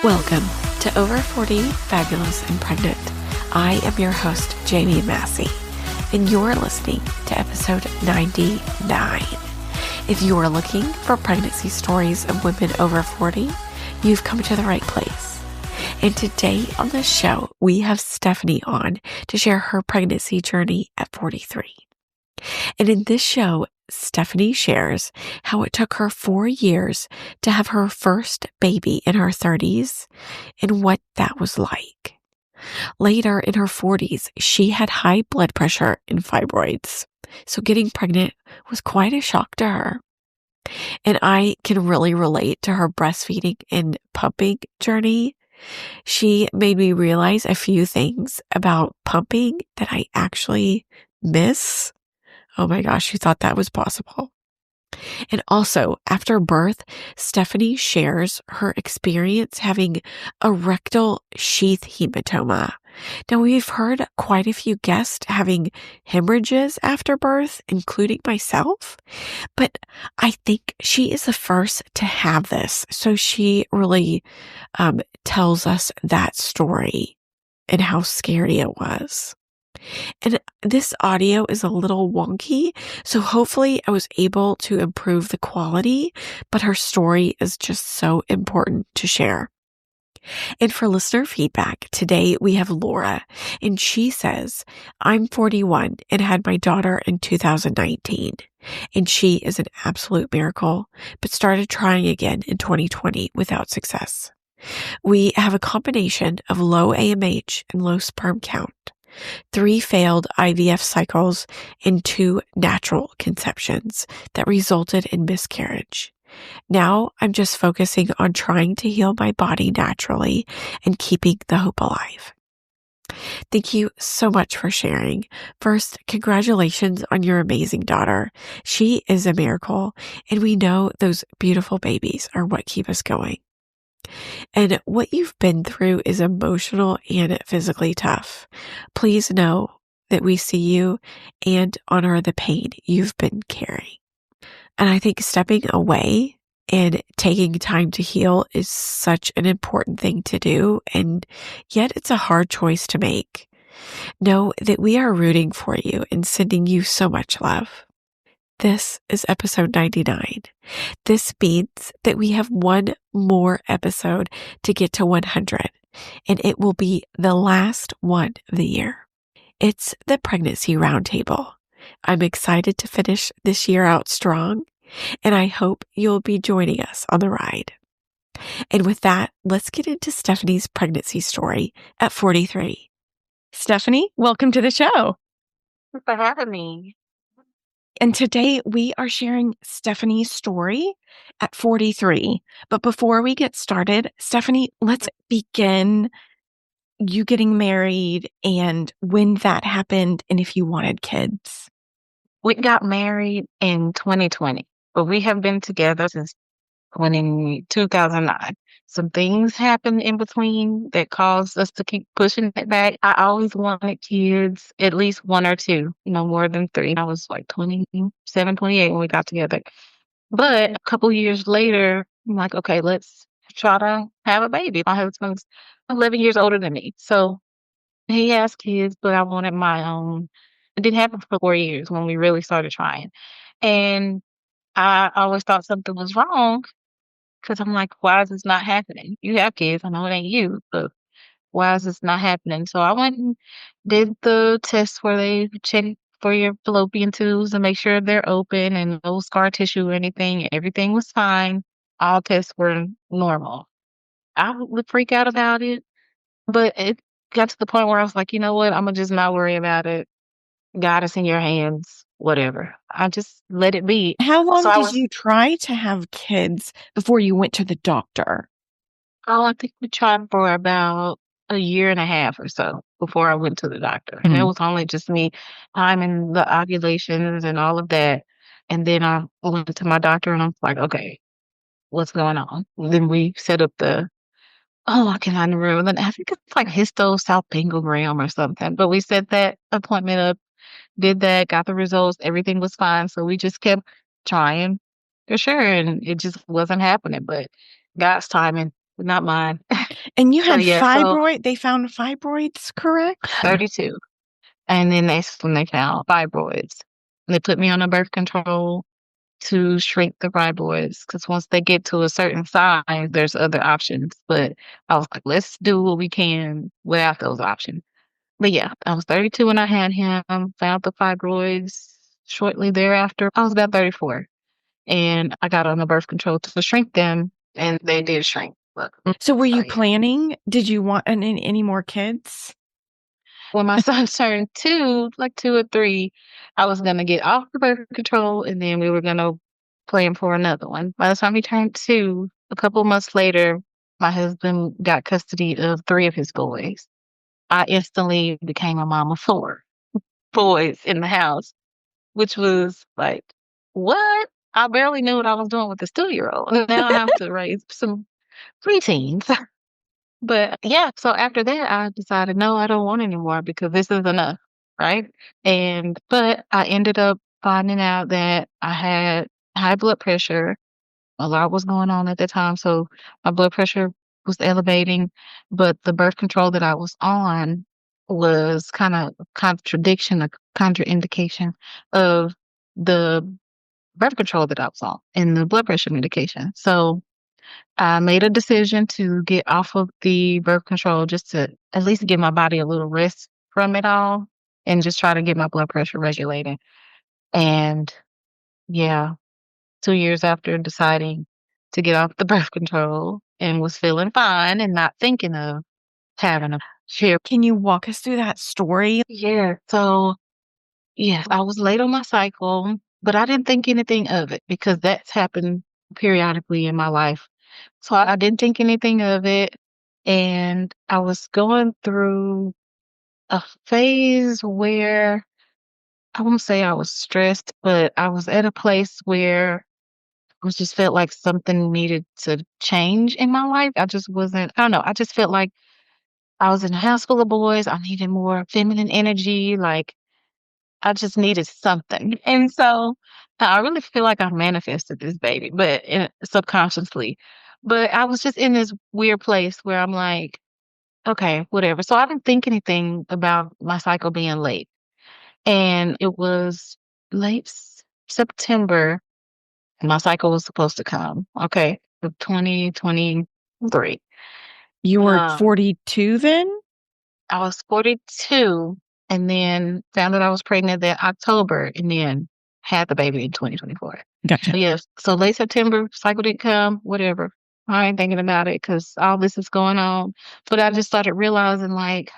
Welcome to Over 40, Fabulous and Pregnant. I am your host, Jamie Massey, and you're listening to episode 99. If you're looking for pregnancy stories of women over 40, you've come to the right place. And today on the show, we have Stephanie on to share her pregnancy journey at 43. And in this show, Stephanie shares how it took her 4 years to have her first baby in her 30s and what that was like. Later in her 40s, she had high blood pressure and fibroids, so getting pregnant was quite a shock to her. And I can really relate to her breastfeeding and pumping journey. She made me realize a few things about pumping that I actually miss. Oh my gosh, who thought that was possible? And also, after birth, Stephanie shares her experience having a rectal sheath hematoma. Now, we've heard quite a few guests having hemorrhages after birth, including myself, but I think she is the first to have this. So she really tells us that story and how scary it was. And this audio is a little wonky, so hopefully I was able to improve the quality, but her story is just so important to share. And for listener feedback, today we have Laura, and she says, I'm 41 and had my daughter in 2019, and she is an absolute miracle, but started trying again in 2020 without success. We have a combination of low AMH and low sperm count, 3 failed IVF cycles, and 2 natural conceptions that resulted in miscarriage. Now I'm just focusing on trying to heal my body naturally and keeping the hope alive. Thank you so much for sharing. First, congratulations on your amazing daughter. She is a miracle, and we know those beautiful babies are what keep us going. And what you've been through is emotional and physically tough. Please know that we see you and honor the pain you've been carrying. And I think stepping away and taking time to heal is such an important thing to do, and yet it's a hard choice to make. Know that we are rooting for you and sending you so much love. This is episode 99. This means that we have one more episode to get to 100, and it will be the last one of the year. It's the Pregnancy Roundtable. I'm excited to finish this year out strong, and I hope you'll be joining us on the ride. And with that, let's get into Stephanie's pregnancy story at 43. Stephanie, welcome to the show. Thanks for having me. And today we are sharing Stephanie's story at 43. But before we get started, Stephanie, let's begin you getting married and when that happened and if you wanted kids. We got married in 2020, but we have been together since 2009. Some things happened in between that caused us to keep pushing it back. I always wanted kids, at least 1 or 2, more than 3. I was like 27, 28 when we got together. But a couple years later, I'm like, okay, let's try to have a baby. My husband's 11 years older than me. So he has kids, but I wanted my own. It didn't happen for 4 years when we really started trying. And I always thought something was wrong because I'm like, why is this not happening? You have kids. I know it ain't you, but why is this not happening? So I went and did the test where they check for your fallopian tubes and make sure they're open and no scar tissue or anything. Everything was fine. All tests were normal. I would freak out about it, but it got to the point where I was like, you know what? I'm going to just not worry about it. God is in your hands, whatever. I just let it be. How long did you try to have kids before you went to the doctor? Oh, I think we tried for about a year and a half or so before I went to the doctor. And it was only just me timing the ovulations and all of that. And then I went to my doctor and I was like, okay, what's going on? And then we set up I cannot remember. I think it's like histosalpingogram or something. But we set that appointment up, did that, got the results. Everything was fine. So we just kept trying for sure. And it just wasn't happening. But God's timing, not mine. And you So had yeah, so they found fibroids, correct? 32. And then that's when they found fibroids. And they put me on a birth control to shrink the fibroids because once they get to a certain size, there's other options. But I was like, let's do what we can without those options. But yeah, I was 32 when I had him, found the fibroids shortly thereafter. I was about 34 and I got on the birth control to shrink them and they did shrink. But, So were so you yeah. planning? Did you want any more kids? When my son turned two, like 2 or 3, I was gonna get off the birth control and then we were gonna plan for another one. By the time he turned 2, a couple months later, my husband got custody of 3 of his boys. I instantly became a mom of 4 boys in the house, which was like, what? I barely knew what I was doing with this 2-year-old. And now I have to raise some preteens. But yeah, so after that, I decided, no, I don't want any more because this is enough, right? But I ended up finding out that I had high blood pressure. A lot was going on at the time, so my blood pressure was elevating, but the birth control that I was on was kind of contradiction, a contraindication of the birth control that I was on and the blood pressure medication. So I made a decision to get off of the birth control just to at least give my body a little rest from it all and just try to get my blood pressure regulated. And yeah, 2 years after deciding to get off the birth control and was feeling fine and not thinking of having a share. Can you walk us through that story? Yeah. So yes, I was late on my cycle, but I didn't think anything of it because that's happened periodically in my life. So I didn't think anything of it. And I was going through a phase where I won't say I was stressed, but I was at a place where I just felt like something needed to change in my life. I just wasn't, I don't know, I just felt like I was in a house full of boys. I needed more feminine energy. Like I just needed something. And so I really feel like I manifested this baby, but subconsciously. But I was just in this weird place where I'm like, okay, whatever. So I didn't think anything about my cycle being late. And it was late September, and my cycle was supposed to come. Okay. Of 2023. You were Um, 42 then? I was 42 and then found out I was pregnant that October and then had the baby in 2024. Gotcha. But yes, so late September, cycle didn't come, whatever. I ain't thinking about it because all this is going on. But I just started realizing like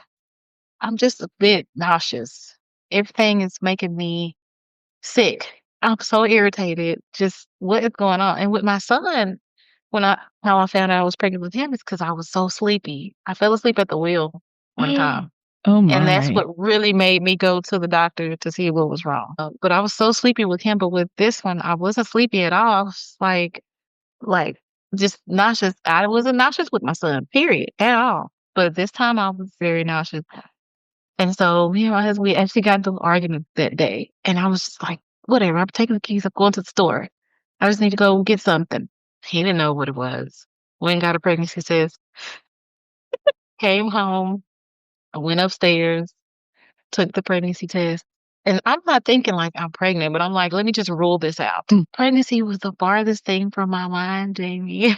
I'm just a bit nauseous. Everything is making me sick. I'm so irritated. Just what is going on? And with my son, how I found out I was pregnant with him is because I was so sleepy. I fell asleep at the wheel one time. Oh And that's my. what really made me go to the doctor to see what was wrong. But I was so sleepy with him, but with this one, I wasn't sleepy at all. I was like just nauseous. I wasn't nauseous with my son, period, at all. But this time I was very nauseous. And so me and my husband, we actually got into an argument that day. And I was just like, whatever, I'm taking the keys, I'm going to the store. I just need to go get something. He didn't know what it was. Went and got a pregnancy test, came home, I went upstairs, took the pregnancy test. And I'm not thinking like I'm pregnant, but I'm like, let me just rule this out. Pregnancy was the farthest thing from my mind, Jamie.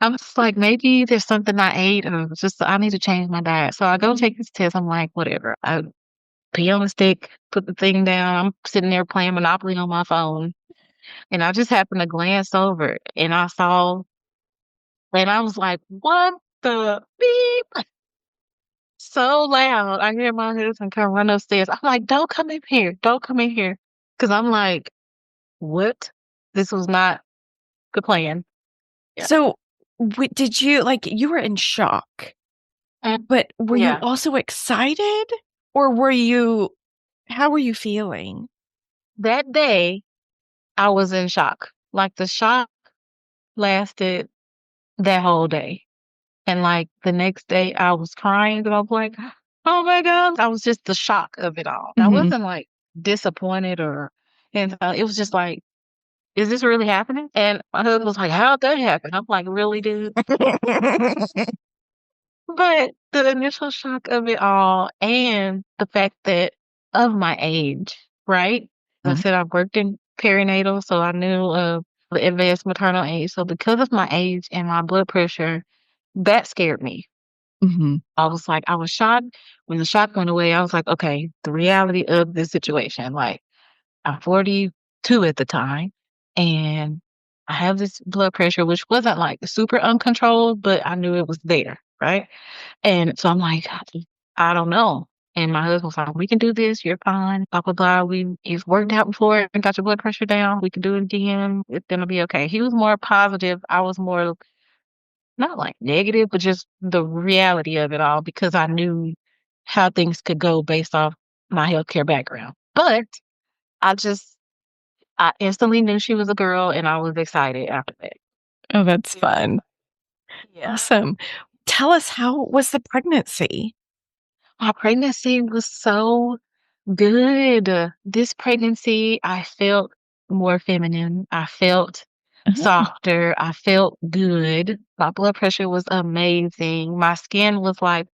I'm just like, maybe there's something I ate or just I need to change my diet. So I go take this test. I'm like, whatever. I pee on the stick, put the thing down. I'm sitting there playing Monopoly on my phone. And I just happened to glance over and I saw, and I was like, what the beep? So loud. I hear my husband come run upstairs. I'm like, don't come in here. Don't come in here. Cause I'm like, what? This was not the plan. Yeah. So, did you like you were in shock, Mm, but were you yeah. also excited or how were you feeling? That day I was in shock. Like the shock lasted that whole day. And like the next day I was crying and I was like, oh my God. I was just the shock of it all. I Mhm. wasn't like disappointed and it was just like, is this really happening? And my husband was like, how'd that happen? I'm like, really, dude? But the initial shock of it all and the fact that of my age, right? I Mhm. said I worked in perinatal, so I knew of the advanced maternal age. So because of my age and my blood pressure, that scared me. Mhm. I was like, I was shocked. When the shock went away, I was like, okay, the reality of this situation. Like, I'm 42 at the time, and I have this blood pressure, which wasn't like super uncontrolled, but I knew it was there, right? And so I'm like, I don't know. And my husband was like, we can do this. You're fine. Blah, blah, blah. You've worked out before and got your blood pressure down. We can do it again. It's going to be okay. He was more positive. I was more not like negative, but just the reality of it all because I knew how things could go based off my healthcare background. But I just, I instantly knew she was a girl and I was excited after that. Oh, that's fun. Yeah. Awesome. Tell us, how was the pregnancy? My pregnancy was so good. This pregnancy, I felt more feminine. I felt Oh. softer. I felt good. My blood pressure was amazing. My skin was like,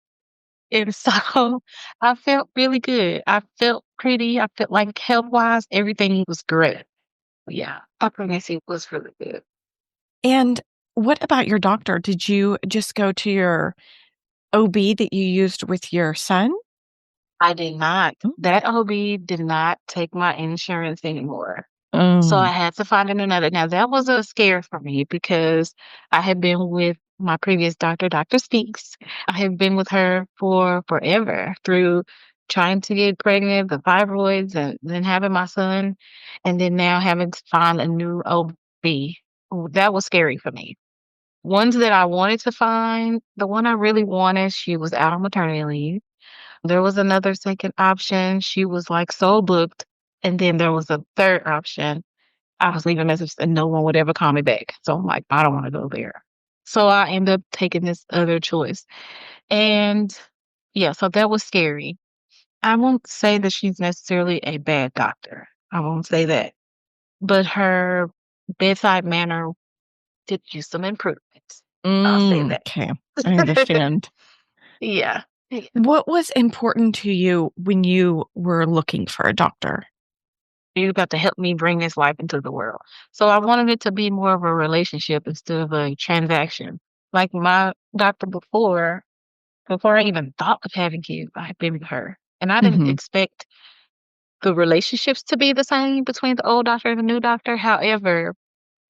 and so I felt really good. I felt pretty. I felt like health wise, everything was great. Yeah, my pregnancy was really good. And what about your doctor? Did you just go to your OB that you used with your son? I did not. Mm. That OB did not take my insurance anymore. So I Oh. had to find another. Now that was a scare for me because I had been with my previous doctor, Dr. Speaks. I had been with her for forever through trying to get pregnant, the fibroids, and then having my son, and then now having to find a new OB. Ooh, that was scary for me. Ones that I wanted to find, the one I really wanted, she was out on maternity leave. There was another second option. She was like so booked. And then there was a third option. I was leaving messages and no one would ever call me back. So I'm like, I don't want to go there. So I ended up taking this other choice. And yeah, so that was scary. I won't say that she's necessarily a bad doctor. I won't say that. But her bedside manner did use some improvements. I'll say that. Okay. I understand. Yeah. Yeah. What was important to you when you were looking for a doctor? You got to help me bring this life into the world. So I wanted it to be more of a relationship instead of a transaction. Like my doctor before I even thought of having kids, I had been with her. And I didn't Mhm. expect the relationships to be the same between the old doctor and the new doctor. However,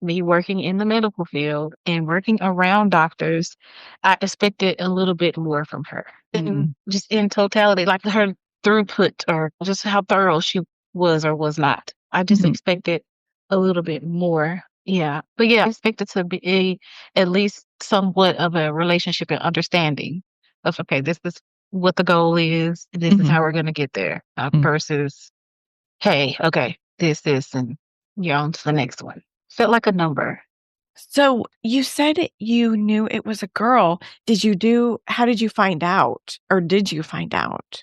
me working in the medical field and working around doctors, I expected a little bit more from her. And Mm. just in totality, like her throughput or just how thorough she was or was not. I just Mhm. expected a little bit more. Yeah. But yeah, I expected to be at least somewhat of a relationship and understanding of, okay, this is what the goal is. And this is Mhm. how we're going to get there Mm. versus, hey, okay, this, and you're on to the next one. Felt like a number. So you said you knew it was a girl. How did you find out? Or did you find out?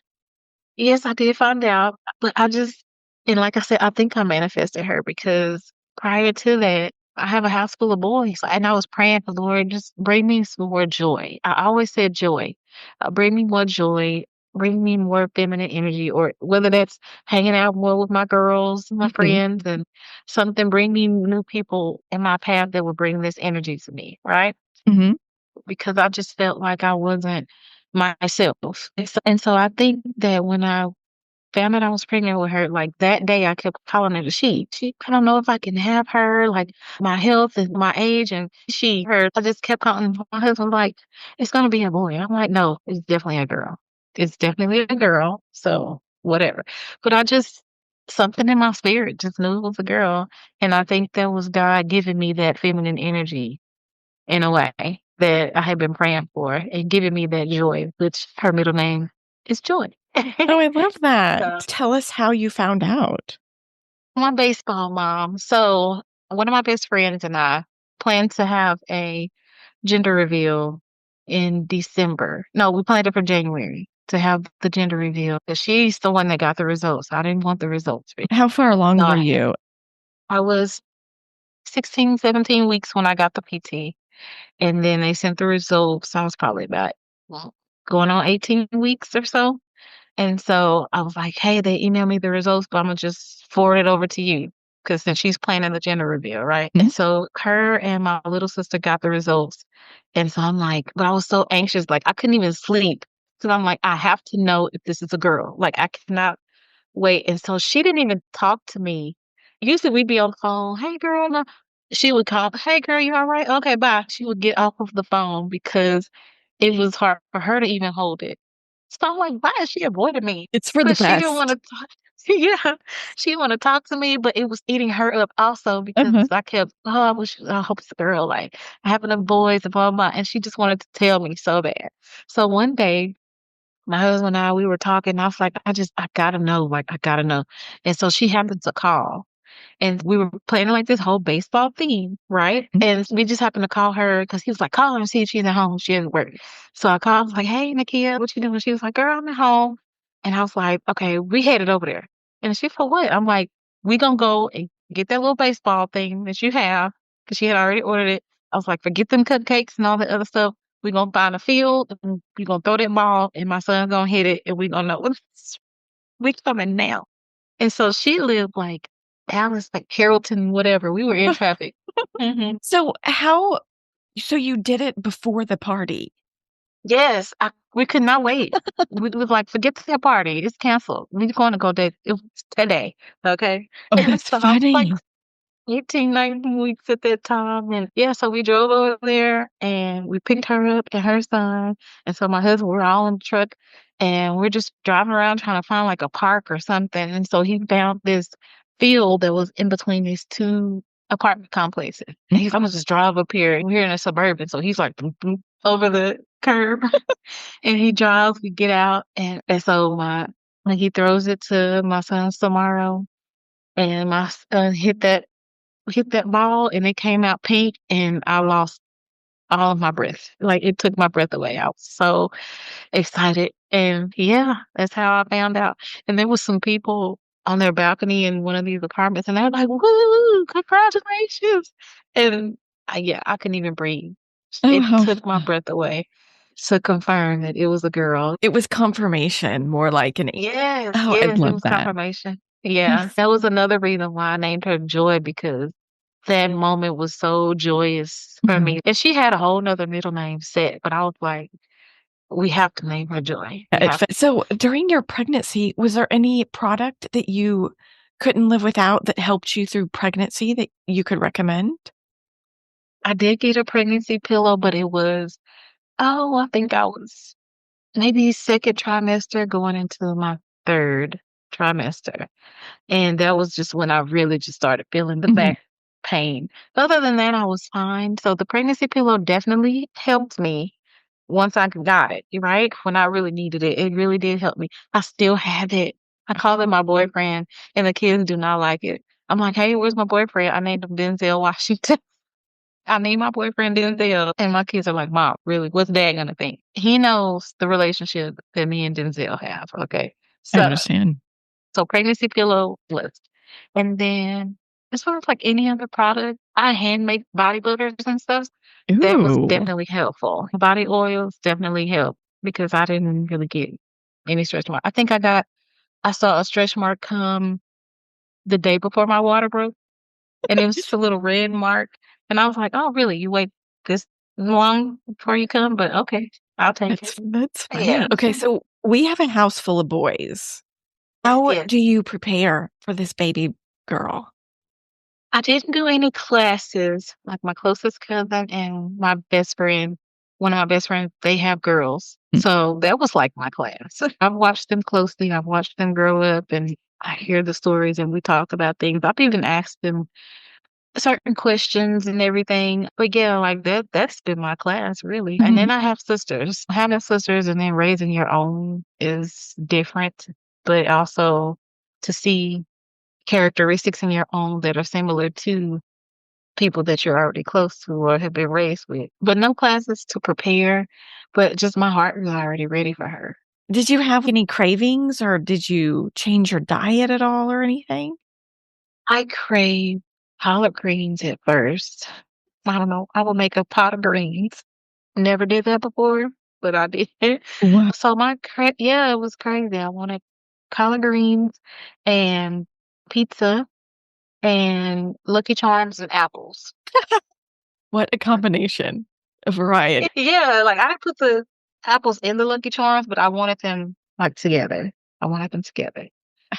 Yes, I did find out, but and like I said, I think I manifested her because prior to that, I have a house full of boys, and I was praying for Lord, just bring me some more joy. I always said joy, bring me more joy, bring me more feminine energy, or whether that's hanging out more with my girls, my Mhm. friends, and something, bring me new people in my path that would bring this energy to me, right? Mhm. Because I just felt like I wasn't myself. And so I think that when I found out I was pregnant with her, like that day I kept calling her the she. I don't know if I can have her, like my health and my age and her. I just kept calling my husband like, it's gonna be a boy. I'm like, no, it's definitely a girl. It's definitely a girl. So whatever. But something in my spirit just knew it was a girl. And I think that was God giving me that feminine energy in a way that I had been praying for and giving me that joy, which her middle name is Joy. Oh, I love that. So, Tell us how you found out. my baseball mom. So, one of my best friends and I plan to have a gender reveal in December. No, we planned it for January to have the gender reveal because she's the one that got the results. I didn't want the results. How far along So, were you? I was 16, 17 weeks when I got the PT. And then they sent the results. I was probably about well, going on 18 weeks or so. And so I was like, hey, they emailed me the results, but I'm gonna just forward it over to you. Cause since she's planning the gender reveal, right? Mhm. And so her and my little sister got the results. And so I'm like, but I was so anxious, like I couldn't even sleep. So I'm like, I have to know if this is a girl. Like I cannot wait. And so she didn't even talk to me. Usually we'd be on the phone, hey girl, no. She would call, hey girl, you all right? Okay, bye. She would get off of the phone because it was hard for her to even hold it. So I'm like, why is she avoiding me? It's for the But she didn't want best. to talk. Yeah, she didn't want to talk to me, but it was eating her up also because Uh-huh. I kept, oh, I hope it's a girl. Like, I have enough boys and blah, blah, blah. And she just wanted to tell me so bad. So one day, my husband and I, we were talking. I was like, I gotta know. Like, I gotta know. And so she happened to call. And we were planning like this whole baseball theme, right? Mhm. And we just happened to call her because he was like, call her and see if she's at home. She didn't work. So I called, I was like, hey, Nakia, what you doing? She was like, girl, I'm at home. And I was like, okay, we headed over there. And she for what? I'm like, we gonna go and get that little baseball thing that you have because she had already ordered it. I was like, forget them cupcakes and all that other stuff. We gonna find a field and we gonna throw that ball and my son's gonna hit it and we gonna know we coming now. And so she lived like Dallas, like Carrollton, whatever. We were in traffic. Hmm. So you did it before the party. Yes, we could not wait. We was like, forget that party. It's canceled. We're going to go there. It was today. Okay. Oh, And that's so I was like funny. 18, 19 weeks at that time. And yeah, so we drove over there and we picked her up and her son. And so my husband, we're all in the truck and we're just driving around trying to find like a park or something. And so he found this field that was in between these two apartment complexes. And Mhm. he's, I'm gonna just drive up here. We're in a suburban. So he's like boop, boop, over the curb and he drives, we get out. And so like he throws it to my son's tomorrow. And my son hit that ball and it came out pink and I lost all of my breath. Like it took my breath away. I was so excited. And yeah, that's how I found out. And there was some people on their balcony in one of these apartments and they were like, woo, congratulations. And yeah, I couldn't even breathe. Oh, It how took my fun. breath away to confirm that it was a girl. It was confirmation, more like an. Yes, Oh, I yes, it love was that. confirmation. Yeah, Yes. that was another reason why I named her Joy because that moment was so joyous for Mhm. me. And she had a whole nother middle name set, but I was like, we have to name her Joy. We have So during your pregnancy, was there any product that you couldn't live without that helped you through pregnancy that you could recommend? I did get a pregnancy pillow, but it was, oh, I think I was maybe second trimester going into my third trimester. And that was just when I really just started feeling the Mhm. back pain. Other than that, I was fine. So the pregnancy pillow definitely helped me once I got it, right? When I really needed it, it really did help me. I still have it. I call it my boyfriend, and the kids do not like it. I'm like, hey, where's my boyfriend? I named him Denzel Washington. I named my boyfriend Denzel. And my kids are like, Mom, really? What's dad gonna think? He knows the relationship that me and Denzel have. Okay. I So understand. so pregnancy pillow list. And then as far as like any other product, I hand make body butters and stuff. That was Ooh, definitely helpful. Body oils definitely help because I didn't really get any stretch mark. I saw a stretch mark come the day before my water broke and it was just a little red mark. And I was like, oh, really? You wait this long before you come? But okay, I'll take it. that's Yeah. funny. Okay, so we have a house full of boys. How Yeah. do you prepare for this baby girl? I didn't do any classes. Like my closest cousin and my best friend, one of my best friends, they have girls. Mm. So that was like my class. I've watched them closely. I've watched them grow up and I hear the stories and we talk about things. I've even asked them certain questions and everything. But yeah, like that's been my class really. And Mhm. then I have sisters. Having sisters and then raising your own is different, but also to see characteristics in your own that are similar to people that you're already close to or have been raised with. But no classes to prepare, but just my heart was already ready for her. Did you have any cravings or did you change your diet at all or anything? I crave collard greens at first. I don't know. I will make a pot of greens. Never did that before. but I did. Wow. So yeah, it was crazy. I wanted collard greens and pizza and Lucky Charms and apples. What a combination. A variety. Yeah, like I didn't put the apples in the Lucky Charms, but I wanted them like together. I wanted them together.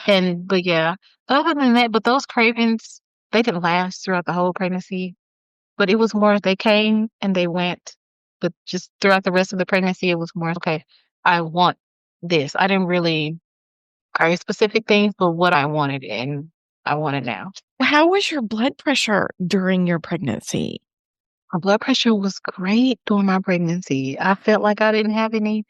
But yeah, other than that, but those cravings, they didn't last throughout the whole pregnancy. But it was more they came and they went. But just throughout the rest of the pregnancy, it was more, okay, I want this. I didn't really crave specific things, but what I wanted and I want it now. How was your blood pressure during your pregnancy? My blood pressure was great during my pregnancy. I felt like I didn't have any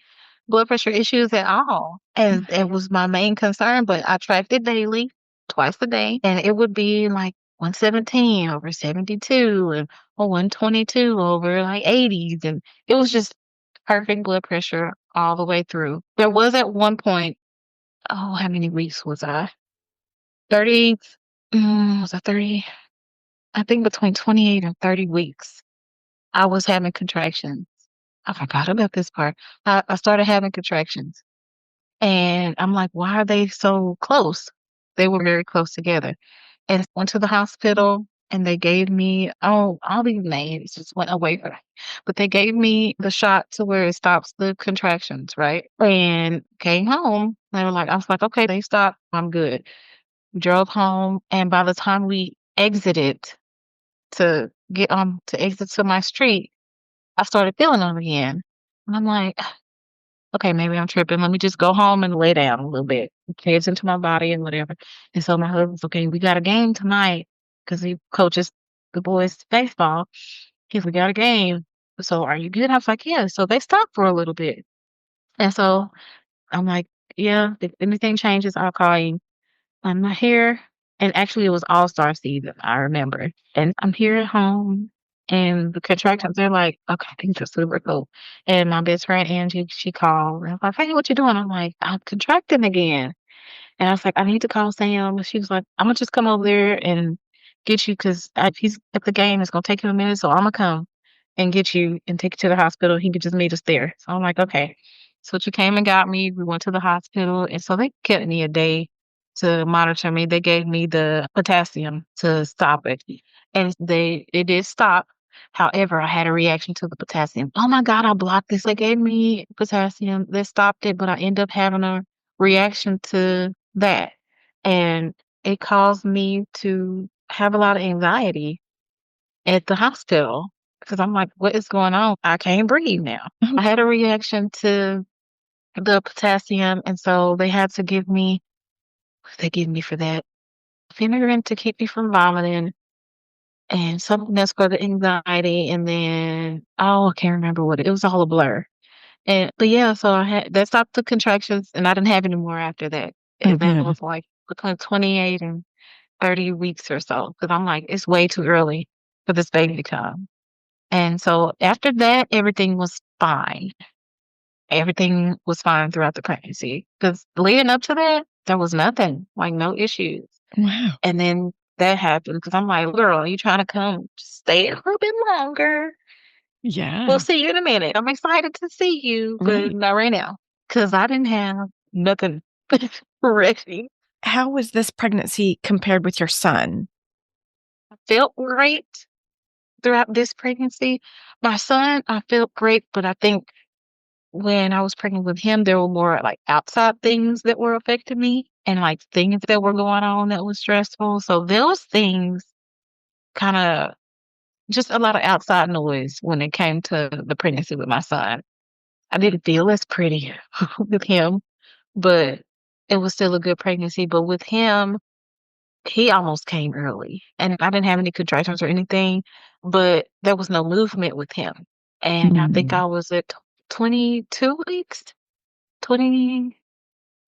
blood pressure issues at all. And it was my main concern, but I tracked it daily, twice a day, and it would be like 117 over 72 and or 122 over like 80s. And it was just perfect blood pressure all the way through. There was at one point, oh, how many weeks was I? 30, was I 30? I think between 28 and 30 weeks, I was having contractions. I forgot about this part. I started having contractions. And I'm like, why are they so close? They were very close together. And went to the hospital and they gave me, oh, all these names just went away from me. But they gave me the shot to where it stops the contractions, right? And came home. They were like, I was like, okay, they stopped. I'm good. We drove home. And by the time we exited to exit to my street, I started feeling them again. And I'm like, okay, maybe I'm tripping. Let me just go home and lay down a little bit, pay attention to my body and whatever. And so my husband's okay. We got a game tonight because he coaches the boys baseball. He's, we got a game. So are you good? I was like, yeah. So they stopped for a little bit. And so I'm like, yeah, if anything changes, I'll call you. I'm not here. And actually, it was All-Star season, I remember. And I'm here at home, and the contractions, they're like, okay, things are super cool. And my best friend, Angie, she called. And I was like, hey, what you doing? I'm like, I'm contracting again. And I was like, I need to call Sam. And she was like, I'm going to just come over there and get you because if he's at the game, it's going to take him a minute. So I'm going to come and get you and take you to the hospital. He could just meet us there. So I'm like, okay. So she came and got me. We went to the hospital. And so they kept me a day to monitor me. They gave me the potassium to stop it. And it did stop. However, I had a reaction to the potassium. Oh my God, I blocked this. They gave me potassium. They stopped it, but I ended up having a reaction to that. And it caused me to have a lot of anxiety at the hospital because I'm like, what is going on? I can't breathe now. I had a reaction to the potassium. And so they had to give me, what did they give me for that? Vinegar to keep me from vomiting and something else for the anxiety. And then, oh, I can't remember what it was all a blur. But yeah, so I had that stopped the contractions and I didn't have any more after that. Oh, And that good. was like between 28 and 30 weeks or so. Cause I'm like, it's way too early for this baby to come. And so after that, everything was fine. Everything was fine throughout the pregnancy. Cause leading up to that, there was nothing, like no issues. Wow. And then that happened because I'm like, girl, you trying to come? Just stay a little bit longer. We'll Yeah. see you in a minute. I'm excited to see you, but Right. not right now. Because I didn't have nothing ready. How was this pregnancy compared with your son? I felt great throughout this pregnancy. My son, I felt great, but I think when I was pregnant with him, there were more like outside things that were affecting me and like things that were going on that was stressful. So those things kind of just a lot of outside noise when it came to the pregnancy with my son. I didn't feel as pretty with him, but it was still a good pregnancy. But with him, he almost came early and I didn't have any contractions or anything, but there was no movement with him. And I think Mm. I was at 22 weeks, 20,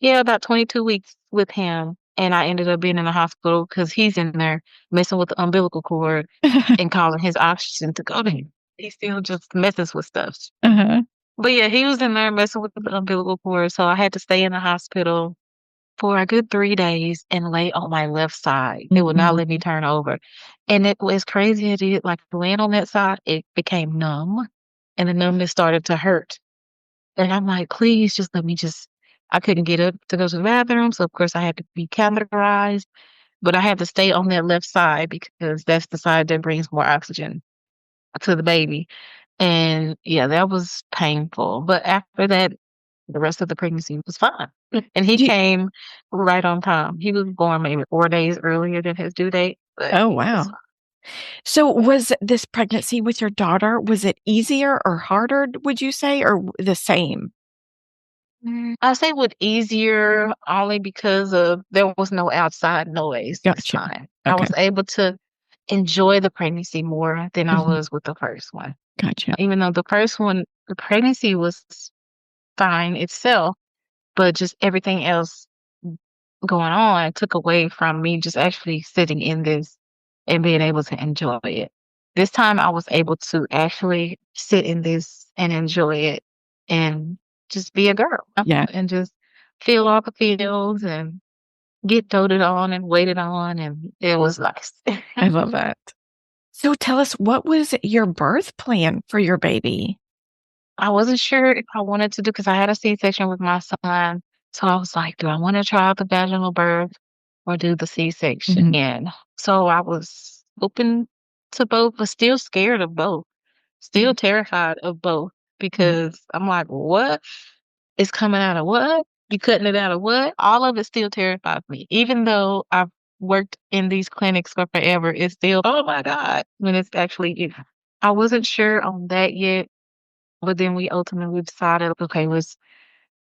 yeah, about 22 weeks with him. And I ended up being in the hospital because he's in there messing with the umbilical cord and causing his oxygen to go to him. He still just messes with stuff. Uh-huh. But yeah, he was in there messing with the umbilical cord. So I had to stay in the hospital for a good 3 days and lay on my left side. They would not let me Mhm. turn over. And it was crazy. It did like laying on that side, it became numb and the numbness started to hurt. And I'm like, please just let me just, I couldn't get up to go to the bathroom. So of course I had to be catheterized, but I had to stay on that left side because that's the side that brings more oxygen to the baby. And yeah, that was painful. But after that, the rest of the pregnancy was fine. And he Do you- came right on time. He was born maybe 4 days earlier than his due date, but oh, he was wow. So was this pregnancy with your daughter, was it easier or harder, would you say, or the same? I say with easier only because of there was no outside noise this Gotcha. time. I Okay. was able to enjoy the pregnancy more than I Mhm. was with the first one. Gotcha. Even though the first one, the pregnancy was fine itself, but just everything else going on took away from me just actually sitting in this and being able to enjoy it. This time I was able to actually sit in this and enjoy it and just be a girl Yeah, and just feel all the feels and get doted on and waited on. And it was nice. I love that. So tell us, what was your birth plan for your baby? I wasn't sure if I wanted to do because I had a C-section with my son. So I was like, do I want to try out the vaginal birth or do the C-section? Mhm. And so I was open to both, but still scared of both, still Mhm. terrified of both Mhm. because I'm like, what is coming out of what? You cutting it out of what? All of it still terrifies me. Even though I've worked in these clinics for forever, it's still, oh my God, when it's actually you. I wasn't sure on that yet, but then we ultimately decided, okay, let's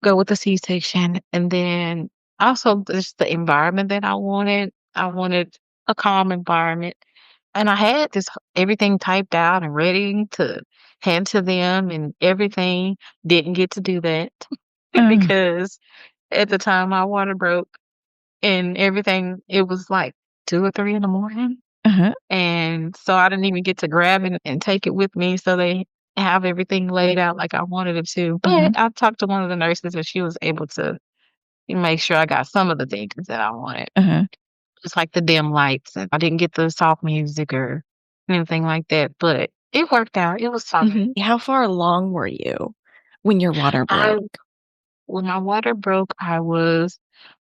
go with the C-section. And then also just the environment that I wanted. I wanted a calm environment. And I had this everything typed out and ready to hand to them and everything. Didn't get to do that Uh, because at the time my water broke and everything, it was like 2 or 3 in the morning. uh-huh. And so I didn't even get to grab it and take it with me. So they have everything laid out like I wanted it to. Uh-huh. But I talked to one of the nurses and she was able to make sure I got some of the things that I wanted, Uh-huh. just like the dim lights. And I didn't get the soft music or anything like that. But it worked out. It was fine. Mhm. How far along were you when your water I broke? When my water broke, I was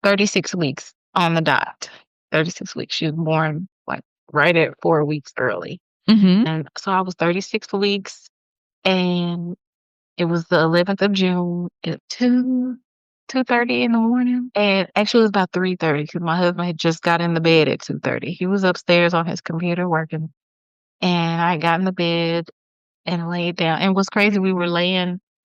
36 weeks on the dot. 36 weeks. She was born like right at 4 weeks early. Mhm. And so I was 36 weeks and it was the 11th of June at 2:30 in the morning. And actually it was about 3:30 because my husband had just got in the bed at 2:30. He was upstairs on his computer working. And I got in the bed and laid down. And what's crazy, we were laying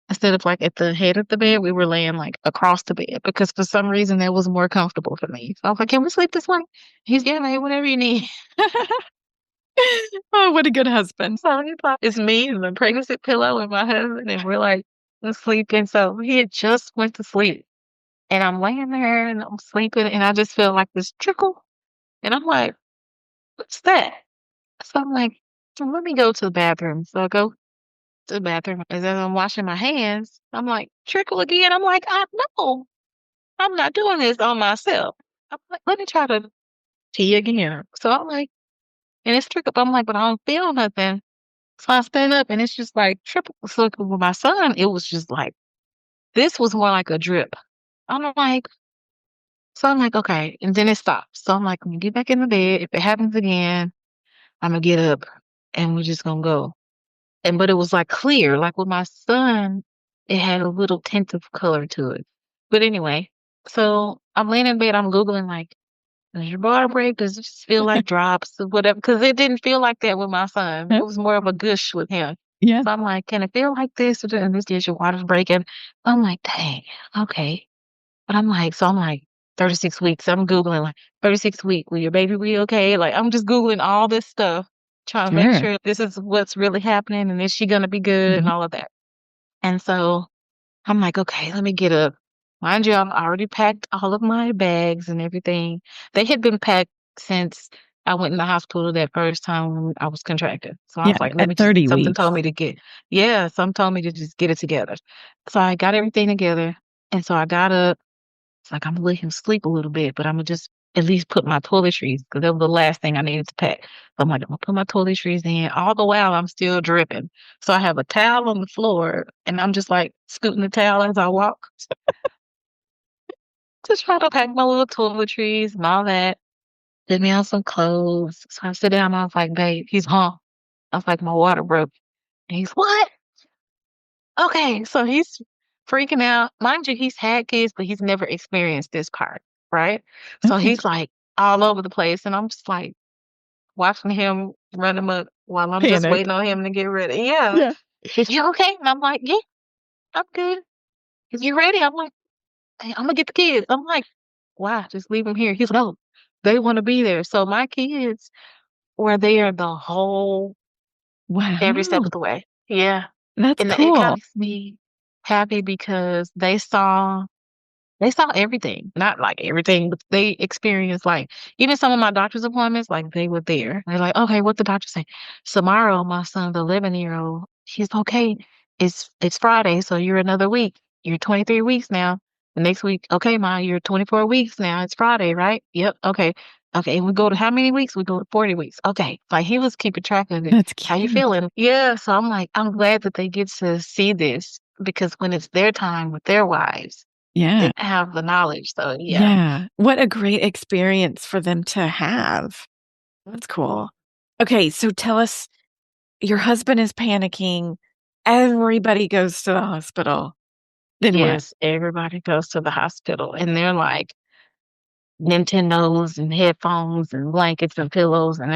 instead of like at the head of the bed, we were laying like across the bed because for some reason that was more comfortable for me. So I was like, can we sleep this way? He's yeah, man, whatever you need. Oh, what a good husband. So it's me and the pregnancy pillow and my husband, and we're like sleeping. So he had just went to sleep, and I'm laying there and I'm sleeping, and I just feel like this trickle, and I'm like, "What's that?" So I'm like, "Let me go to the bathroom." So I go to the bathroom, as I'm washing my hands, I'm like, "Trickle again." I'm like, "I know, I'm not doing this on myself." I'm like, "Let me try to pee again." So I'm like, and it's trickle. I'm like, "But I don't feel nothing." So I stand up and it's just like triple. So with my son, it was just like, this was more like a drip. I'm like, so I'm like, okay. And then it stops. So I'm like, let me get back in the bed. If it happens again, I'm going to get up and we're just going to go. But it was like clear. Like with my son, it had a little tint of color to it. But anyway, so I'm laying in bed. I'm Googling like, does your water break? Does it just feel like drops or whatever? Because it didn't feel like that with my son. It Huh? was more of a gush with him. Yeah. So I'm like, can it feel like this? And this is your water's breaking. I'm like, dang, okay. But I'm like, 36 weeks. I'm Googling like 36 week, will your baby be okay? Like I'm just Googling all this stuff, trying to make Sure. sure this is what's really happening and is she gonna be good and Mhm. all of that. And so I'm like, okay, let me get up. Mind you, I already packed all of my bags and everything. They had been packed since I went in the hospital that first time when I was contracted. So I Yeah, was like, let me at just, 30 something told weeks. me to get, yeah, something told me to just get it together. So I got everything together. And so I got up. It's like, I'm gonna let him sleep a little bit, but I'm gonna just at least put my toiletries because that was the last thing I needed to pack. So I'm like, I'm gonna put my toiletries in. All the while I'm still dripping. So I have a towel on the floor and I'm just like scooting the towel as I walk to try to pack my little toiletries and all that. Put me on some clothes. So I sit down and I was like, babe, he's home. I was like, my water broke. And he's what? Okay. So he's freaking out. Mind you, he's had kids, but he's never experienced this part, right? So Okay. he's like all over the place. And I'm just like watching him run him up while I'm just Panic. waiting on him to get ready. Yeah. Yeah. Is you okay? And I'm like, yeah, I'm good. Is you ready? I'm like, hey, I'm gonna get the kids. I'm like, why? Just leave them here. He's like, no, they want to be there. So my kids were there the whole every step Wow. of the way. Yeah. That's And it kind cool. of makes me happy because they saw everything. Not like everything, but they experienced like even some of my doctor's appointments, like they were there. They're like, okay, what the doctor say? Tomorrow, my son, the 11-year-old, he's okay. It's Friday, so you're another week. You're 23 weeks now. The next week, okay, Ma, you're 24 weeks now. It's Friday, right? Yep. Okay. Okay. And we go to how many weeks? We go to 40 weeks. Okay. Like he was keeping track of it. That's How you cute. feeling? Yeah. So I'm like, I'm glad that they get to see this because when it's their time with their wives, Yeah. didn't have the knowledge, so yeah. Yeah. What a great experience for them to have. That's cool. Okay, so tell us, your husband is panicking. Everybody goes to the hospital. Then what? Yes, everybody goes to the hospital and they're like Nintendos and headphones and blankets and pillows and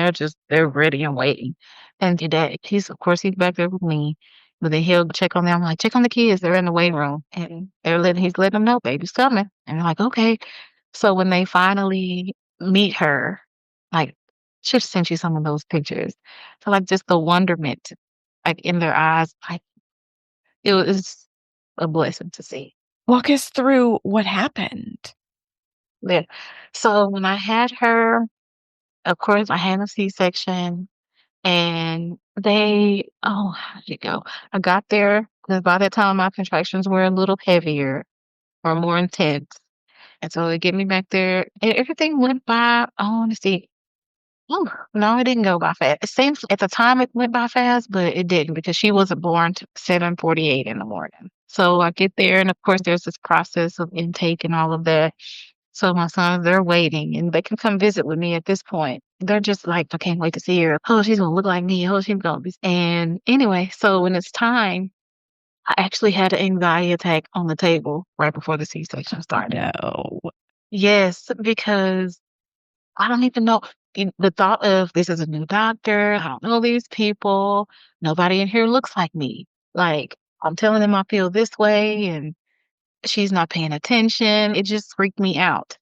they're ready and waiting. And your dad, he's back there with me, but then he'll check on them. I'm like, check on the kids, they're in the waiting room. And he's letting them know baby's coming. And they're like, okay. So when they finally meet her, like should sent you some of those pictures. So like just the wonderment like in their eyes, like it was a blessing to see. Walk us through what happened. Yeah. So when I had her, of course, I had a C-section, and how did it go? I got there because by that time my contractions were a little heavier or more intense, and so they get me back there, and everything went by. I want to see. Ooh, no, it didn't go by fast. It seems at the time it went by fast, but it didn't because she wasn't born till 7:48 in the morning. So I get there, and of course, there's this process of intake and all of that. So my sons, they're waiting, and they can come visit with me at this point. They're just like, I can't wait to see her. Oh, she's gonna look like me. Oh, she's gonna be. And anyway, so when it's time, I actually had an anxiety attack on the table right before the C-section started. No. Yes, because I don't even know the thought of this is a new doctor. I don't know these people. Nobody in here looks like me. Like I'm telling them I feel this way and she's not paying attention. It just freaked me out.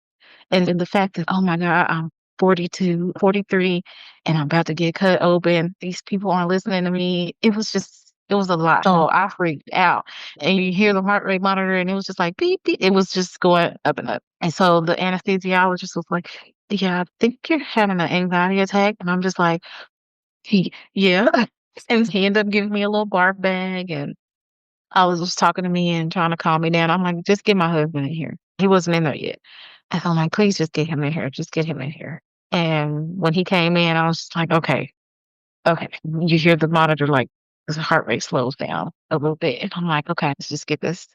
And then the fact that, oh my God, I'm 42, 43, and I'm about to get cut open. These people aren't listening to me. It was a lot. So I freaked out. And you hear the heart rate monitor, and it was just like beep, beep. It was just going up and up. And so the anesthesiologist was like, yeah, I think you're having an anxiety attack. And I'm just like, yeah. And he ended up giving me a little barf bag, and I was just talking to me and trying to calm me down. I'm like, just get my husband in here. He wasn't in there yet. And so I'm like, please just get him in here. Just get him in here. And when he came in, I was just like, okay, okay. You hear the monitor, like, his heart rate slows down a little bit. And I'm like, okay, let's just get this,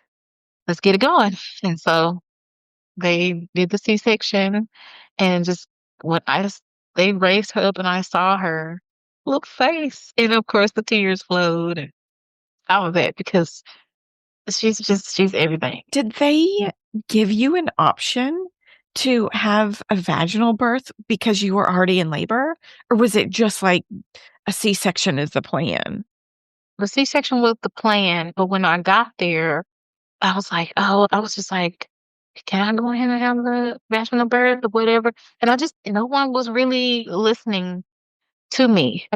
let's get it going. And so they did the C-section and just when they raised her up and I saw her look face. And of course the tears flowed and all of that because she's everything. Did they give you an option to have a vaginal birth because you were already in labor? Or was it just like a C-section is the plan? The C-section was the plan, but when I got there, I was like, oh, I was just like, can I go ahead and have the vaginal birth or whatever? And no one was really listening to me.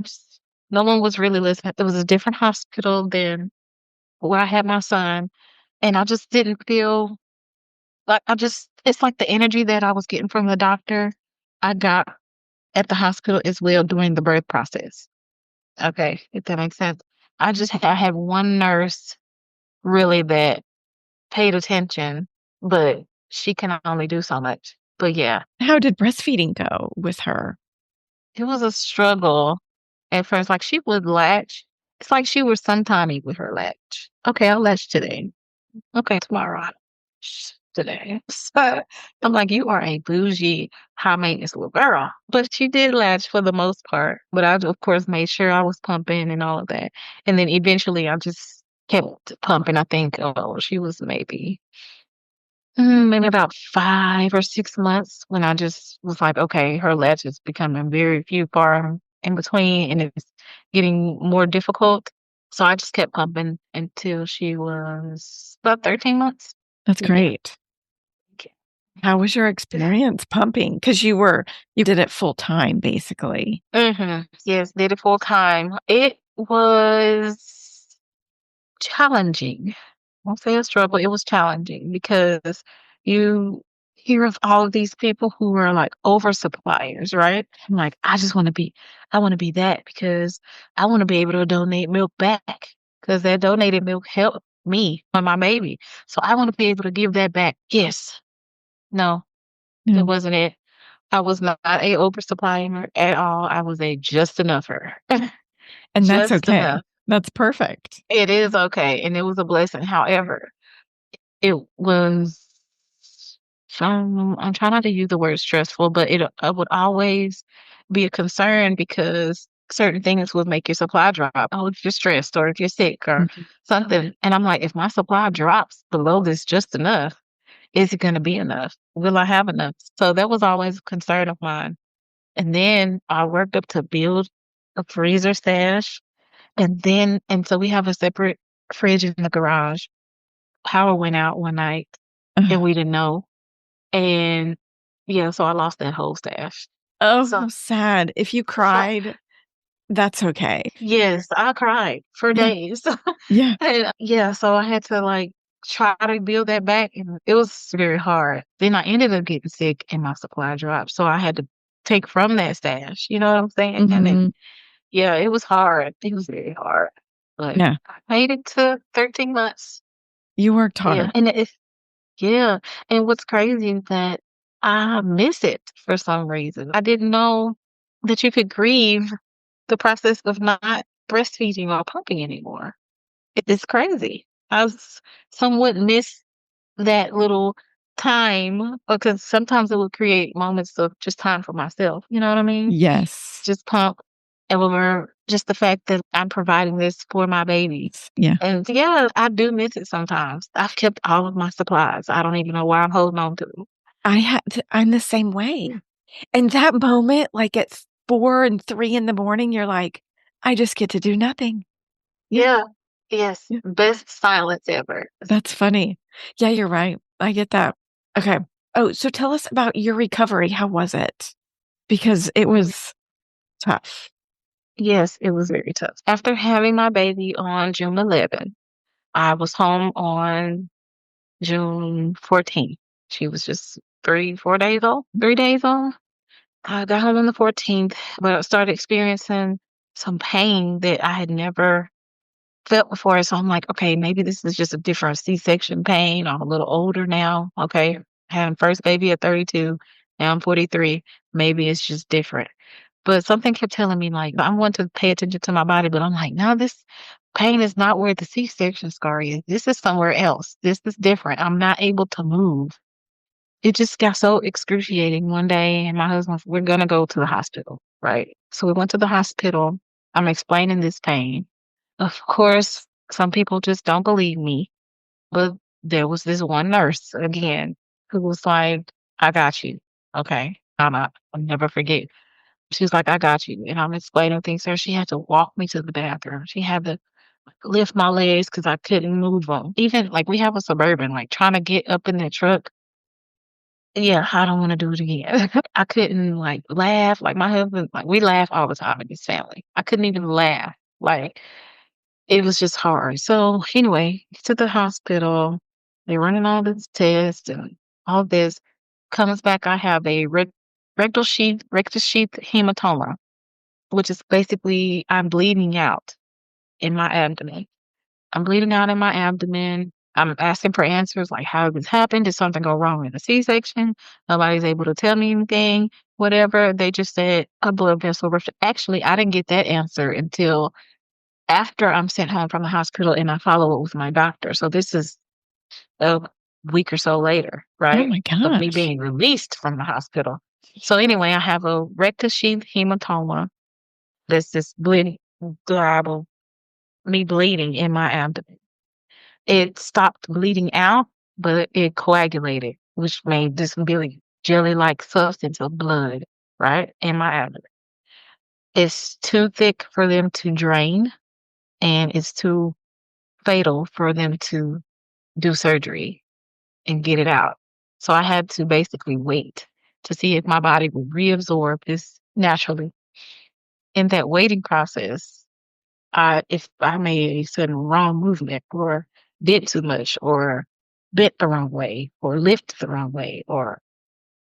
No one was really listening. It was a different hospital than where I had my son. And I just didn't feel like it's like the energy that I was getting from the doctor, I got at the hospital as well during the birth process. Okay, if that makes sense. I had one nurse really that paid attention, but she can only do so much. But yeah, How did breastfeeding go with her? it was a struggle at first. Like she would latch. It's like she was sometimey with her latch. Okay, I'll latch today. Okay, tomorrow I'll latch today. So I'm like, you are a bougie, high maintenance little girl. But she did latch for the most part. But I, of course, made sure I was pumping and all of that. And then eventually I just kept pumping. I think, oh, she was maybe about 5 or 6 months when I just was like, okay, her latch is becoming very few far in between and it's getting more difficult. So I just kept pumping until she was about 13 months. That's Yeah. great. How was your experience pumping? Because you did it full time, basically. Yes, did it full time. It was challenging. I won't say a struggle. It was challenging because you hear of all of these people who are like oversuppliers, right? I'm like, I want to be that because I want to be able to donate milk back because that donated milk helped me and my baby. So I want to be able to give that back. Yes. No, it No. wasn't it. I was not a oversupplier at all. I was a just enougher. And that's Just okay. enough. That's perfect. It is okay. And it was a blessing. However, it was I'm trying not to use the word stressful, but it would always be a concern because certain things would make your supply drop. Oh, if you're stressed or if you're sick or Mhm. something. And I'm like, if my supply drops below this just enough, is it going to be enough? Will I have enough? So that was always a concern of mine. And then I worked up to build a freezer stash. And so we have a separate fridge in the garage. Power went out one night and Ugh. we didn't know. And yeah, so I lost that whole stash. Oh, So, how sad. If you so cried, that's okay. yes, I cried for Yeah. days. Yeah. And yeah, so I had to like try to build that back and it was very hard. Then I ended up getting sick and my supply dropped. So I had to take from that stash. You know what I'm saying? And Mhm. yeah, it was hard. It was very hard. But Yeah. I made it to 13 months. You worked Yeah. hard. Yeah, and what's crazy is that I miss it for some reason. I didn't know that you could grieve the process of not breastfeeding or pumping anymore. It's crazy. I somewhat miss that little time because sometimes it would create moments of just time for myself. You know what I mean? Yes. Just pump or just the fact that I'm providing this for my baby. Yeah. And yeah, I do miss it sometimes. I've kept all of my supplies. I don't even know why I'm holding on to them. I'm the same way. And that moment, like, at 4 and 3 in the morning, you're like, "I just get to do nothing." Yeah, Yeah. Yes. yeah. Best silence ever. That's funny. Yeah, you're right. I get that. Okay. Oh, so tell us about your recovery. How was it? Because it was tough. Yes, it was very tough. After having my baby on June 11th, I was home on June 14th. She was just 4 days old, 3 days old. I got home on the 14th, but I started experiencing some pain that I had never felt before. So I'm like, okay, maybe this is just a different C-section pain. I'm a little older now. Okay. Having first baby at 32. Now I'm 43. Maybe it's just different. But something kept telling me like I want to pay attention to my body, but I'm like, no, this pain is not where the C-section scar is. This is somewhere else. This is different. I'm not able to move. It just got so excruciating one day, and my husband, we're gonna go to the hospital, right? So we went to the hospital. I'm explaining this pain. Of course, some people just don't believe me, but there was this one nurse again who was like, "I got you, okay." I'll never forget. She was like, "I got you," and I'm explaining things to her. She had to walk me to the bathroom. She had to lift my legs because I couldn't move them. Even like we have a Suburban, like trying to get up in the truck. Yeah, I don't wanna do it again. I couldn't, like, laugh, like, my husband like, we laugh all the time in this family. I couldn't even laugh, like, it was just hard. So, anyway, to the hospital, they're running all this tests and all this. Comes back, I have a rectus sheath hematoma, which is basically I'm bleeding out in my abdomen. I'm bleeding out in my abdomen. I'm asking for answers like, how did this happen? Did something go wrong in the C-section? Nobody's able to tell me anything, whatever. They just said a blood vessel rupture. Actually, I didn't get that answer until after I'm sent home from the hospital and I follow up with my doctor. So this is a week or so later, Oh right? my Of me gosh. being released from the hospital. So anyway, I have a rectus sheath hematoma. That's this bleeding, blah, me bleeding in my abdomen. It stopped bleeding out, but it coagulated, which made this really jelly-like substance of blood, right, in my abdomen. It's too thick for them to drain, and it's too fatal for them to do surgery and get it out. So I had to basically wait to see if my body would reabsorb this naturally. In that waiting process, if I made a sudden wrong movement or did too much or bent the wrong way or lifted the wrong way or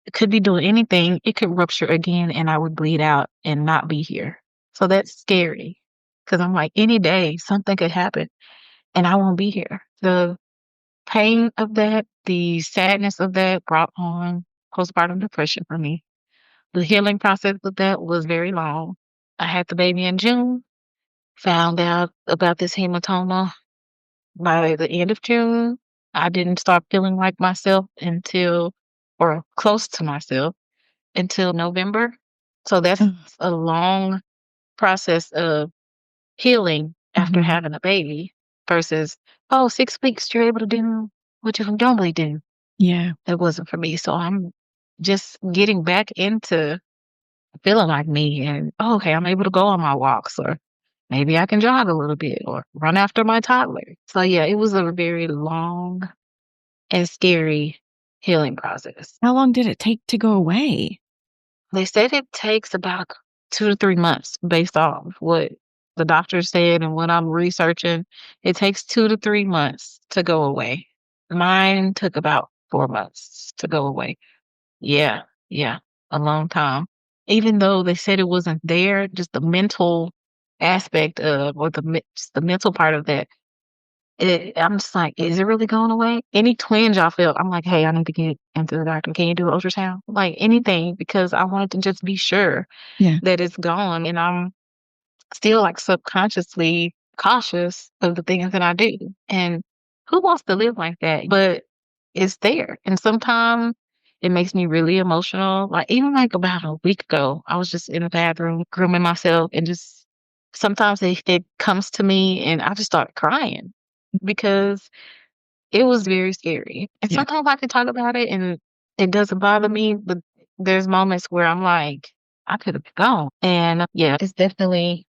it could be doing anything, it could rupture again and I would bleed out and not be here. So that's scary because I'm like, any day something could happen and I won't be here. The pain of that, the sadness of that brought on postpartum depression for me. The healing process of that was very long. I had the baby in June, found out about this hematoma by the end of June. I didn't start feeling like myself until, or close to myself, until November. So that's a long process of healing after Mm-hmm. having a baby versus, oh, 6 weeks, you're able to do what you can normally do. Yeah. That wasn't for me. So I'm just getting back into feeling like me and, oh, okay, I'm able to go on my walks or maybe I can jog a little bit or run after my toddler. So yeah, it was a very long and scary healing process. How long did it take to go away? They said it takes about 2 to 3 months based off what the doctor said and what I'm researching. It takes 2 to 3 months to go away. Mine took about 4 months to go away. Yeah, yeah, a long time. Even though they said it wasn't there, just the mental aspect of, or just the mental part of that, I'm just like, is it really going away? Any twinge I felt, I'm like, hey, I need to get into the doctor. Can you do an ultrasound? Like anything, because I wanted to just be sure Yeah. that it's gone. And I'm still like subconsciously cautious of the things that I do. And who wants to live like that? But it's there. And sometimes it makes me really emotional. Like even like about a week ago, I was just in the bathroom grooming myself and just sometimes it comes to me and I just start crying because it was very scary. And Yeah. sometimes I can talk about it and it doesn't bother me, but there's moments where I'm like, I could have gone. And yeah, it's definitely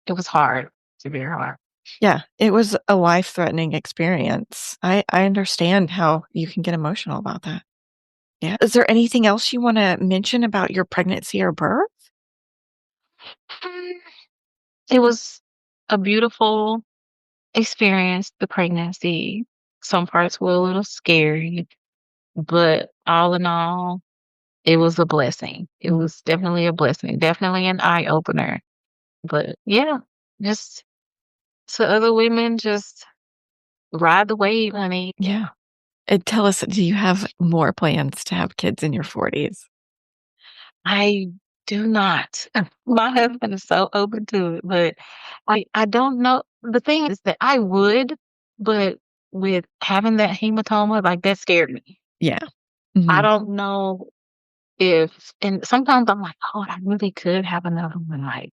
it was hard. It's very hard. Yeah. It was a life-threatening experience. I understand how you can get emotional about that. Yeah. Is there anything else you wanna mention about your pregnancy or birth? Mm, it was a beautiful experience, the pregnancy. Some parts were a little scary, but all in all, it was a blessing. It Mhm. was definitely a blessing, definitely an eye opener. But yeah, just to other women, just ride the wave, honey. Yeah. And tell us, do you have more plans to have kids in your 40s? I do not. My husband is so open to it, but I don't know. The thing is that I would, but with having that hematoma, like that scared me. Yeah. I Mhm. don't know if, and sometimes I'm like, oh, I really could have another one. Like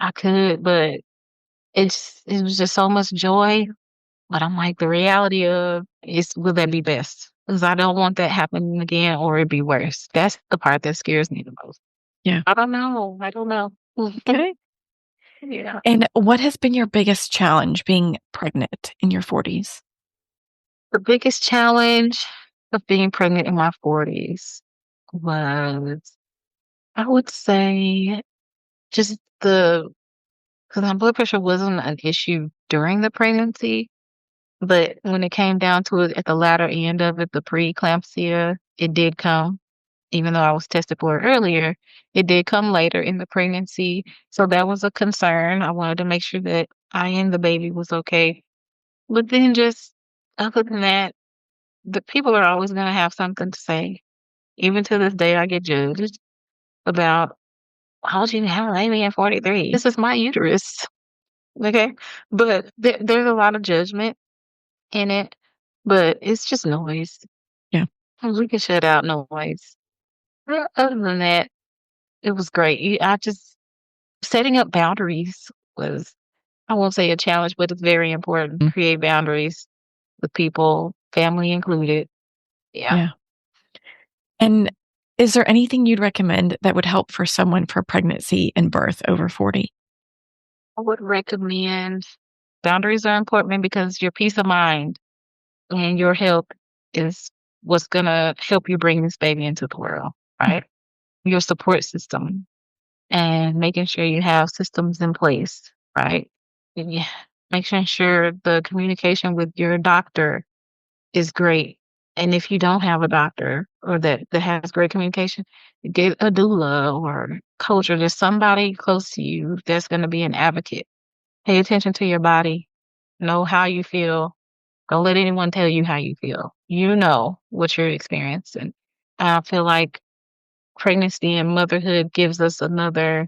I could, but it was just so much joy. But I'm like, the reality of is, will that be best? Because I don't want that happening again, or it'd be worse. That's the part that scares me the most. Yeah. I don't know. I don't know. Okay. Yeah. And what has been your biggest challenge being pregnant in your 40s? The biggest challenge of being pregnant in my 40s was, I would say, just because my blood pressure wasn't an issue during the pregnancy, but when it came down to it at the latter end of it, the preeclampsia, it did come. Even though I was tested for it earlier, it did come later in the pregnancy. So that was a concern. I wanted to make sure that I and the baby was okay. But then just Other than that, the people are always going to have something to say. Even to this day, I get judged about how would you have a baby at 43? This is my uterus. Okay. But there's a lot of judgment in it, but it's just noise. Yeah. We can shut out noise. Other than that, it was great. I just setting up boundaries was, I won't say a challenge, but it's very important. Mm. Create boundaries with people, family included. Yeah. Yeah. And is there anything you'd recommend that would help for someone for pregnancy and birth over 40? I would recommend boundaries are important because your peace of mind and your health is what's going to help you bring this baby into the world, Mm. right? Your support system and making sure you have systems in place, right? And yeah, making sure the communication with your doctor is great. And if you don't have a doctor or that has great communication, get a doula or coach or just somebody close to you that's going to be an advocate. Pay attention to your body. Know how you feel. Don't let anyone tell you how you feel. You know what you're experiencing. I feel like pregnancy and motherhood gives us another,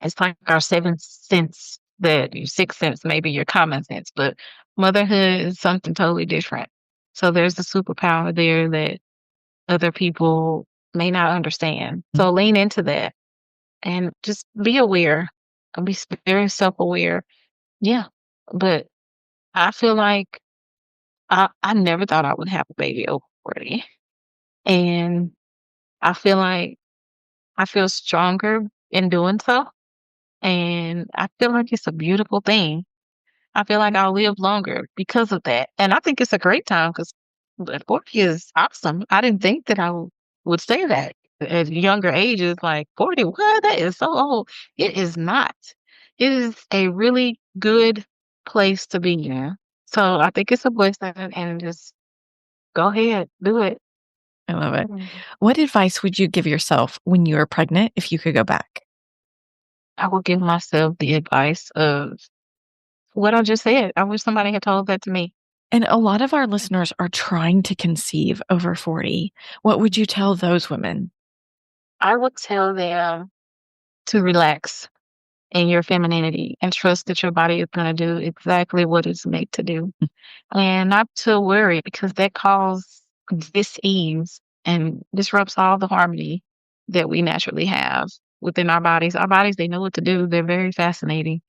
it's like our seventh sense, that your sixth sense, maybe your common sense, but motherhood is something totally different. So there's a superpower there that other people may not understand. So lean into that and just be aware and be very self aware. Yeah. But I feel like I never thought I would have a baby over 40. And I feel like I feel stronger in doing so. And I feel like it's a beautiful thing. I feel like I'll live longer because of that. And I think it's a great time because 40 is awesome. I didn't think that would say that at younger ages, like 40, what? That is so old. It is not. It is a really good place to be in. So I think it's a blessing and just go ahead, do it. I love it. Mhm. What advice would you give yourself when you were pregnant if you could go back? I would give myself the advice of what I just said. I wish somebody had told that to me. And a lot of our listeners are trying to conceive over 40. What would you tell those women? I would tell them to relax in your femininity and trust that your body is going to do exactly what it's made to do. And not to worry because that causes dis-ease and disrupts all the harmony that we naturally have within our bodies. Our bodies, they know what to do. They're very fascinating.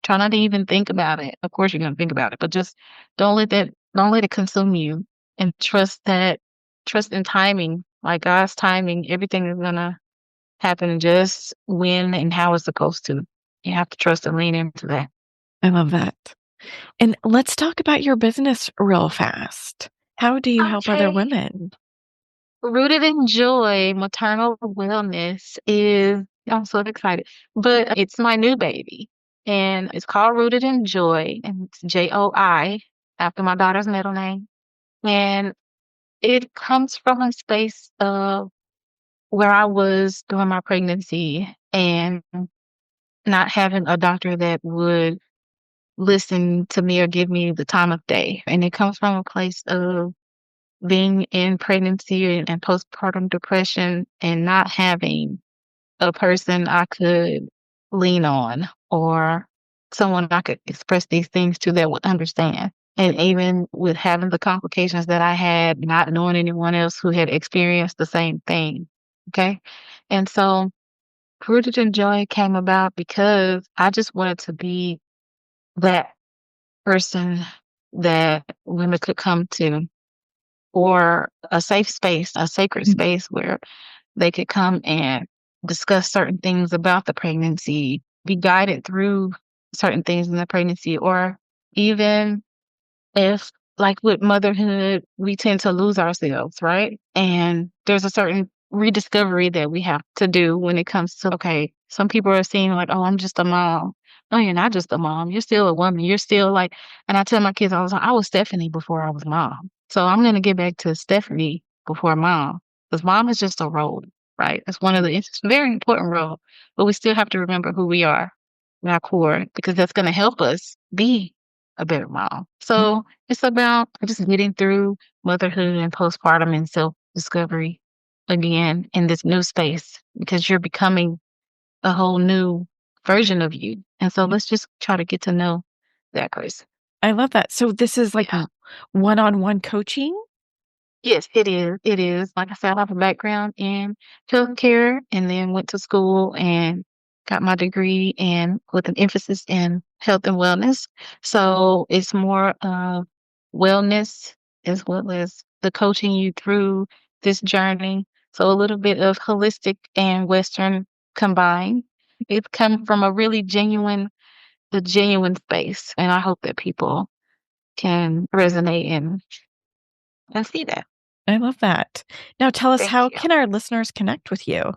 Try not to even think about it. Of course, you're going to think about it, but just don't let it consume you and trust in timing, like God's timing. Everything is going to happen just when and how it's supposed to. You have to trust and lean into that. I love that. And let's talk about your business real fast. How do you help other Okay. women? Rooted in Joy Maternal Wellness is, I'm so excited, but it's my new baby and it's called Rooted in Joy and it's JOI after my daughter's middle name. And it comes from a space of where I was during my pregnancy and not having a doctor that would listen to me or give me the time of day. And it comes from a place of being in pregnancy and postpartum depression and not having a person I could lean on or someone I could express these things to that would understand. And even with having the complications that I had, not knowing anyone else who had experienced the same thing. Okay. And so Rooted in Joy came about because I just wanted to be that person that women could come to or a safe space, a sacred Mm. space where they could come and discuss certain things about the pregnancy, be guided through certain things in the pregnancy, or even if, like with motherhood, we tend to lose ourselves, right? And there's a certain rediscovery that we have to do when it comes to, okay, some people are seeing like, oh, I'm just a mom. No, you're not just a mom. You're still a woman. You're still like, and I tell my kids all the time, I was Stephanie before I was mom. So I'm going to get back to Stephanie before mom because mom is just a role, right? It's one of the, it's a very important role, but we still have to remember who we are in our core because that's going to help us be a better mom. So it's about just getting through motherhood and postpartum and self-discovery again in this new space because you're becoming a whole new version of you. And so let's just try to get to know that person. I love that. So this is like Yeah. one-on-one coaching? Yes, it is. It is. Like I said, I have a background in healthcare and then went to school and got my degree and with an emphasis in health and wellness. So it's more of wellness as well as the coaching you through this journey. So a little bit of holistic and Western combined. It's come from a really the genuine space. And I hope that people can resonate and see that. I love that. Now tell us, Thank how you. can our listeners connect with you?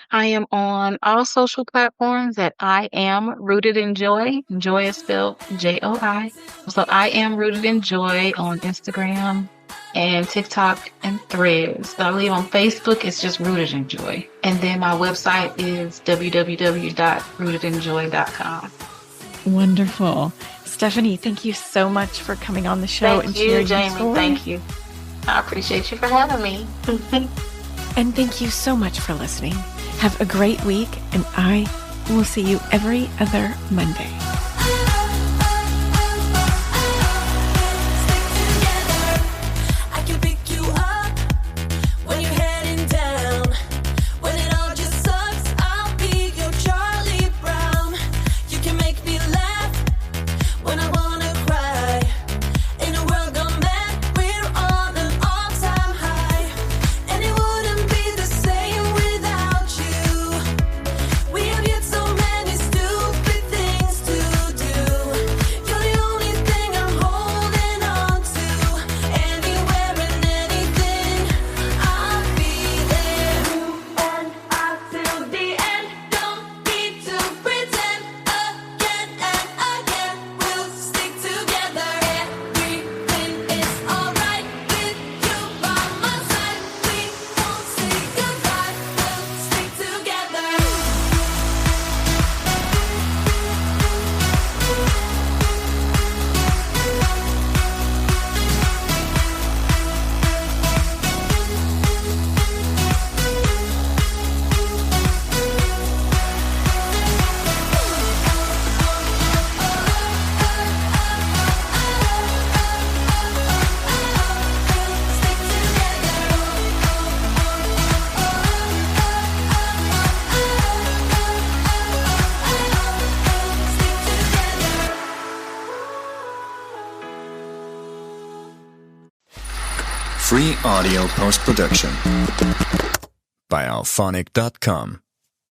I am on all social platforms at I am rooted in joy. Joy is spelled JOI. So I am rooted in joy on Instagram and TikTok and Threads. I believe on Facebook it's just rooted in joy. And then my website is www.rootedinjoy.com. Wonderful. Stephanie, thank you so much for coming on the show and sharing your Jamie. story. Thank you. I appreciate you for having me. And thank you so much for listening. Have a great week, and I will see you every other Monday. Free audio post-production by alphonic.com.